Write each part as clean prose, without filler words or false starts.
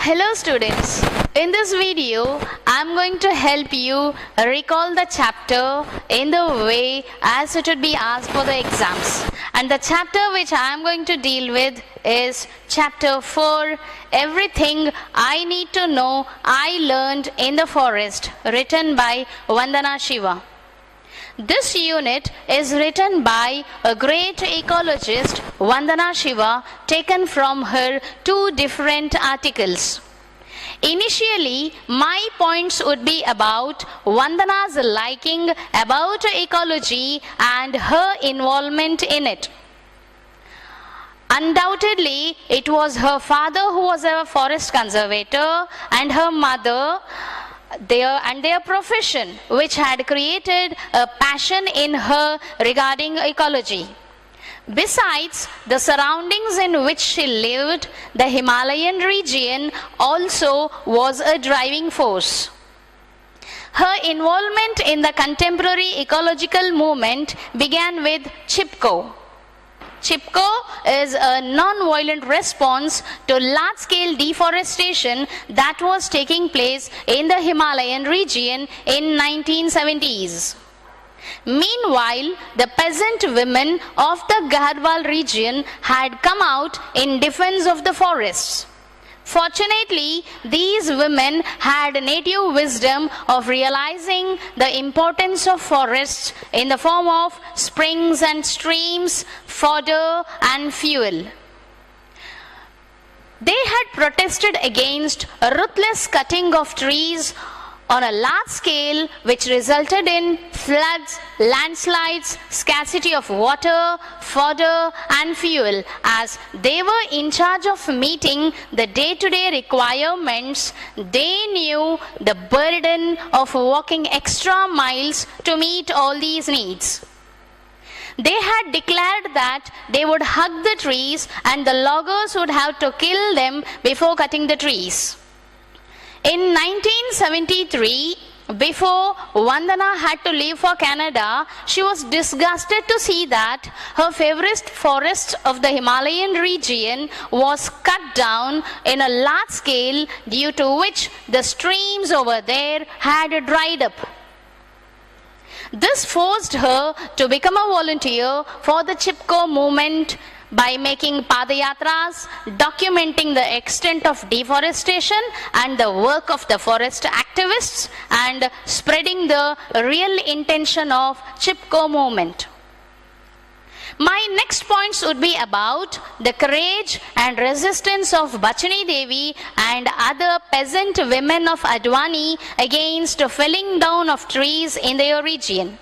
Hello students, in this video I am going to help you recall the chapter in the way as it would be asked for the exams. And the chapter which I am going to deal with is chapter 4, Everything I Need to Know I Learned in the Forest, written by Vandana Shiva. This unit is written by a great ecologist, Vandana Shiva, taken from her two different articles. Initially, my points would be about Vandana's liking about ecology and her involvement in it. Undoubtedly, it was her father who was a forest conservator and her mother their profession, which had created a passion in her regarding ecology. Besides, the surroundings in which she lived, the Himalayan region, also was a driving force. Her involvement in the contemporary ecological movement began with Chipko. Chipko is a non-violent response to large-scale deforestation that was taking place in the Himalayan region in 1970s. Meanwhile, the peasant women of the Garhwal region had come out in defense of the forests. Fortunately, these women had native wisdom of realizing the importance of forests in the form of springs and streams, fodder and fuel. They had protested against a ruthless cutting of trees on a large scale, which resulted in floods, landslides, scarcity of water, fodder and fuel. As they were in charge of meeting the day-to-day requirements, they knew the burden of walking extra miles to meet all these needs. They had declared that they would hug the trees and the loggers would have to kill them before cutting the trees. In 1973, before Vandana had to leave for Canada, she was disgusted to see that her favorite forest of the Himalayan region was cut down in a large scale, due to which the streams over there had dried up. This forced her to become a volunteer for the Chipko movement by making padayatras, documenting the extent of deforestation and the work of the forest activists, and spreading the real intention of Chipko movement. My next points would be about the courage and resistance of Bachani Devi and other peasant women of Advani against felling down of trees in their region.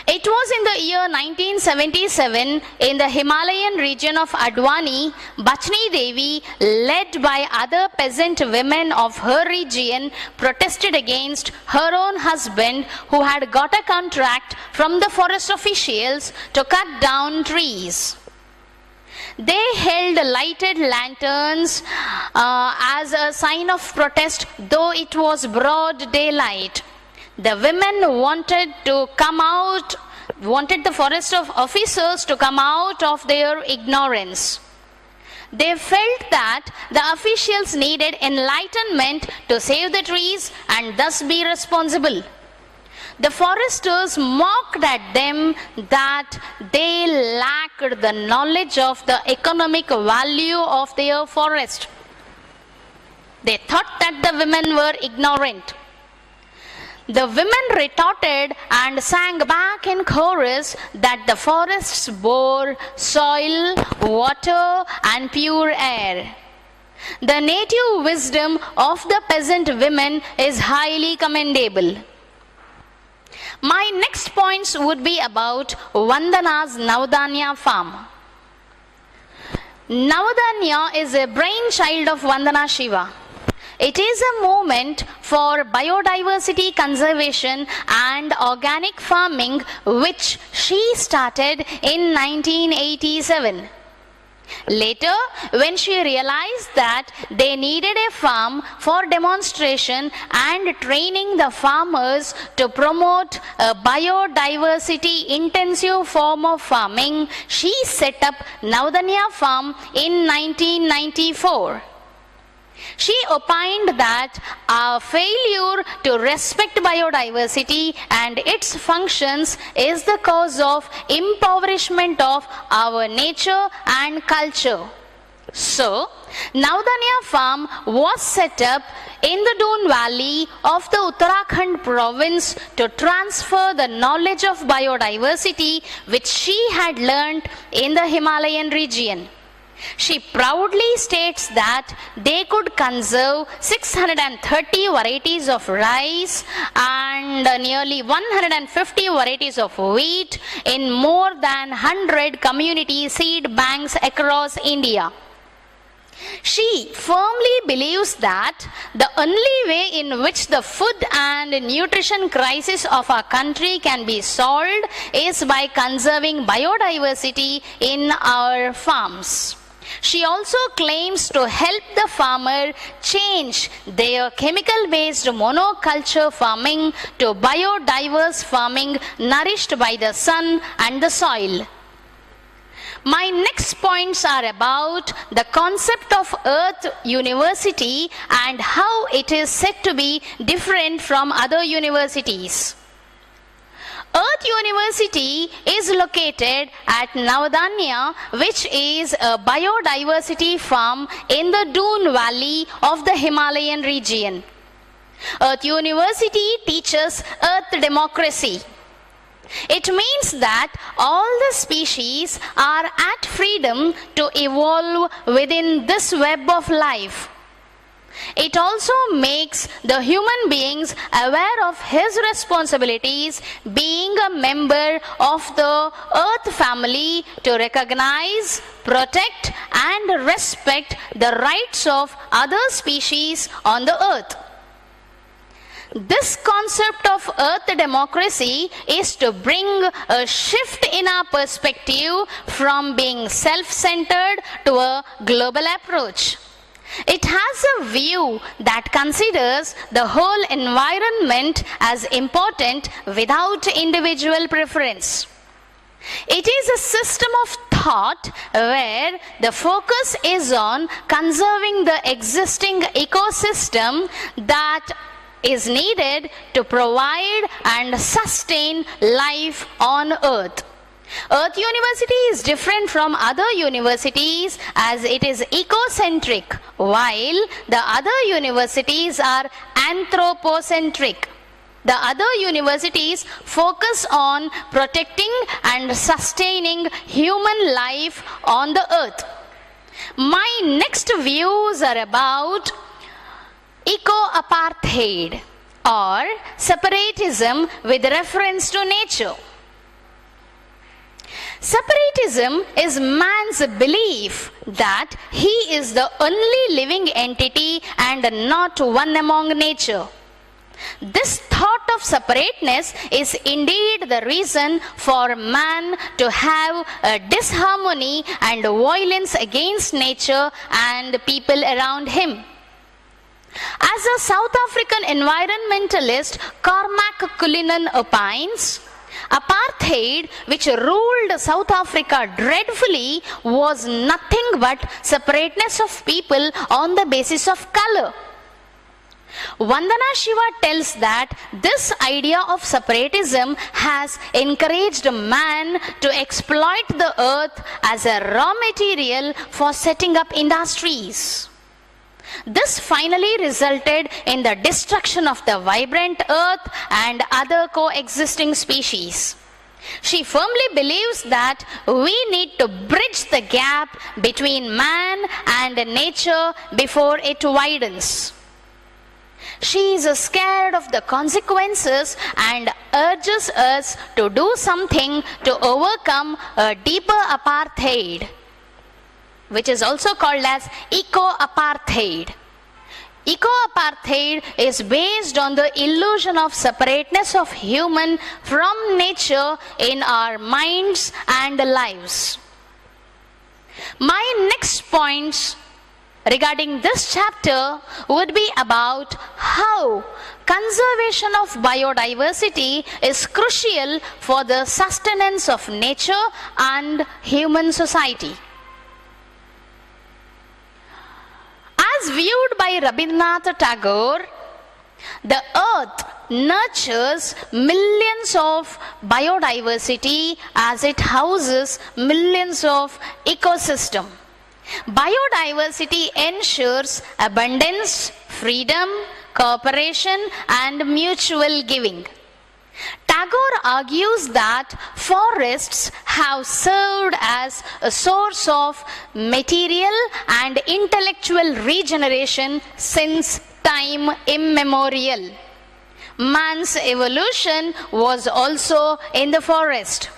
It was in the year 1977 in the Himalayan region of Advani, Bachani Devi, led by other peasant women of her region, protested against her own husband, who had got a contract from the forest officials to cut down trees. They held lighted lanterns as a sign of protest, though it was broad daylight. The women wanted the forest officers to come out of their ignorance. They felt that the officials needed enlightenment to save the trees and thus be responsible. The foresters mocked at them that they lacked the knowledge of the economic value of their forest. They thought that the women were ignorant. The women retorted and sang back in chorus that the forests bore soil, water and pure air. The native wisdom of the peasant women is highly commendable. My next points would be about Vandana's Navdanya farm. Navdanya is a brainchild of Vandana Shiva. It is a movement for biodiversity conservation and organic farming, which she started in 1987. Later, when she realized that they needed a farm for demonstration and training the farmers to promote a biodiversity intensive form of farming, she set up Navdanya Farm in 1994. She opined that our failure to respect biodiversity and its functions is the cause of impoverishment of our nature and culture. So, Navdanya farm was set up in the Doon Valley of the Uttarakhand province to transfer the knowledge of biodiversity which she had learnt in the Himalayan region. She proudly states that they could conserve 630 varieties of rice and nearly 150 varieties of wheat in more than 100 community seed banks across India. She firmly believes that the only way in which the food and nutrition crisis of our country can be solved is by conserving biodiversity in our farms. She also claims to help the farmer change their chemical-based monoculture farming to biodiverse farming nourished by the sun and the soil. My next points are about the concept of Earth University and how it is said to be different from other universities. Earth University is located at Navdanya, which is a biodiversity farm in the Doon Valley of the Himalayan region. Earth University teaches Earth democracy. It means that all the species are at freedom to evolve within this web of life. It also makes the human beings aware of his responsibilities being a member of the Earth family to recognize, protect and respect the rights of other species on the earth. This concept of Earth democracy is to bring a shift in our perspective from being self-centered to a global approach. It has a view that considers the whole environment as important without individual preference. It is a system of thought where the focus is on conserving the existing ecosystem that is needed to provide and sustain life on Earth. Earth University is different from other universities as it is ecocentric, while the other universities are anthropocentric. The other universities focus on protecting and sustaining human life on the earth. My next views are about eco-apartheid or separatism with reference to nature. Separatism is man's belief that he is the only living entity and not one among nature. This thought of separateness is indeed the reason for man to have a disharmony and violence against nature and people around him. As a South African environmentalist, Cormac Cullinan opines, apartheid, which ruled South Africa dreadfully, was nothing but separateness of people on the basis of color. Vandana Shiva tells that this idea of separatism has encouraged man to exploit the earth as a raw material for setting up industries. This finally resulted in the destruction of the vibrant earth and other coexisting species. She firmly believes that we need to bridge the gap between man and nature before it widens. She is scared of the consequences and urges us to do something to overcome a deeper apartheid, which is also called as eco-apartheid. Eco-apartheid is based on the illusion of separateness of human from nature in our minds and lives. My next points regarding this chapter would be about how conservation of biodiversity is crucial for the sustenance of nature and human society. As As viewed by Rabindranath Tagore, the earth nurtures millions of biodiversity as it houses millions of ecosystem. Biodiversity ensures abundance, freedom, cooperation, and mutual giving. Tagore argues that forests have served as a source of material and intellectual regeneration since time immemorial. Man's evolution was also in the forest.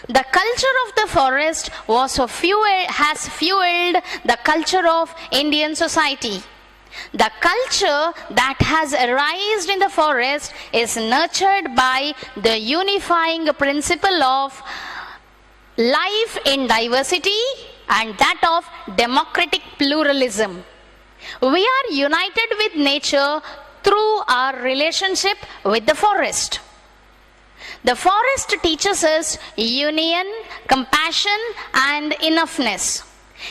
The culture of the forest has fueled the culture of Indian society. The culture that has arisen in the forest is nurtured by the unifying principle of life in diversity and that of democratic pluralism. We are united with nature through our relationship with the forest. The forest teaches us union, compassion, and enoughness.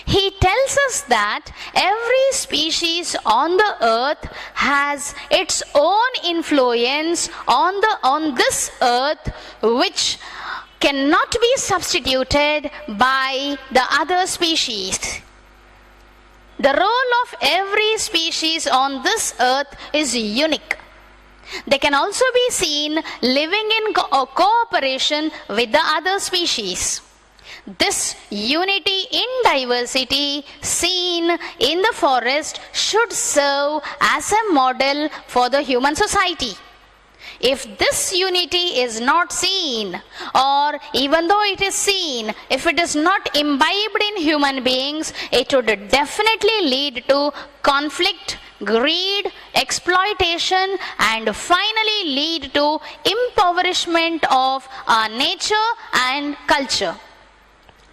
He tells us that every species on the earth has its own influence on this earth, which cannot be substituted by the other species. The role of every species on this earth is unique. They can also be seen living in cooperation with the other species. This unity in diversity seen in the forest should serve as a model for the human society. If this unity is not seen, or even though it is seen, if it is not imbibed in human beings, it would definitely lead to conflict, greed, exploitation, and finally lead to impoverishment of our nature and culture.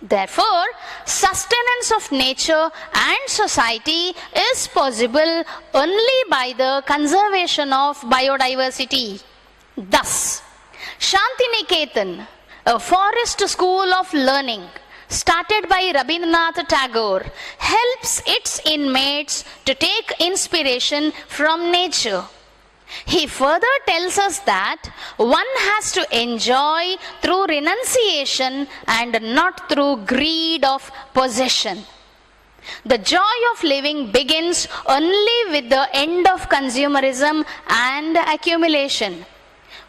Therefore, sustenance of nature and society is possible only by the conservation of biodiversity. Thus, Shantiniketan, a forest school of learning started by Rabindranath Tagore, helps its inmates to take inspiration from nature. He further tells us that one has to enjoy through renunciation and not through greed of possession. The joy of living begins only with the end of consumerism and accumulation.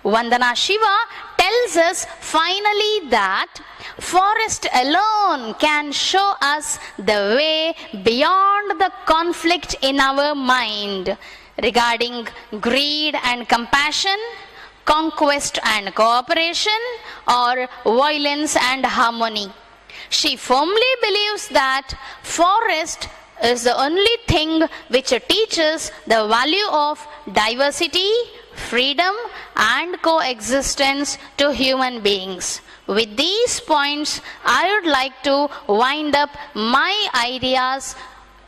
Vandana Shiva tells us finally that forest alone can show us the way beyond the conflict in our mind regarding greed and compassion, conquest and cooperation, or violence and harmony. She firmly believes that forest is the only thing which teaches the value of diversity, freedom, and coexistence to human beings. With these points, I would like to wind up my ideas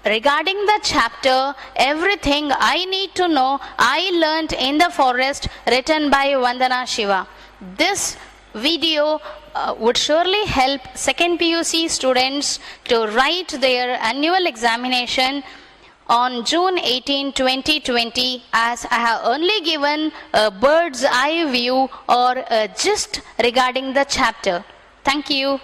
regarding the chapter, Everything I Need to Know I Learnt in the Forest, written by Vandana Shiva. This video would surely help 2nd PUC students to write their annual examination on June 18, 2020, as I have only given a bird's eye view or a gist regarding the chapter. Thank you.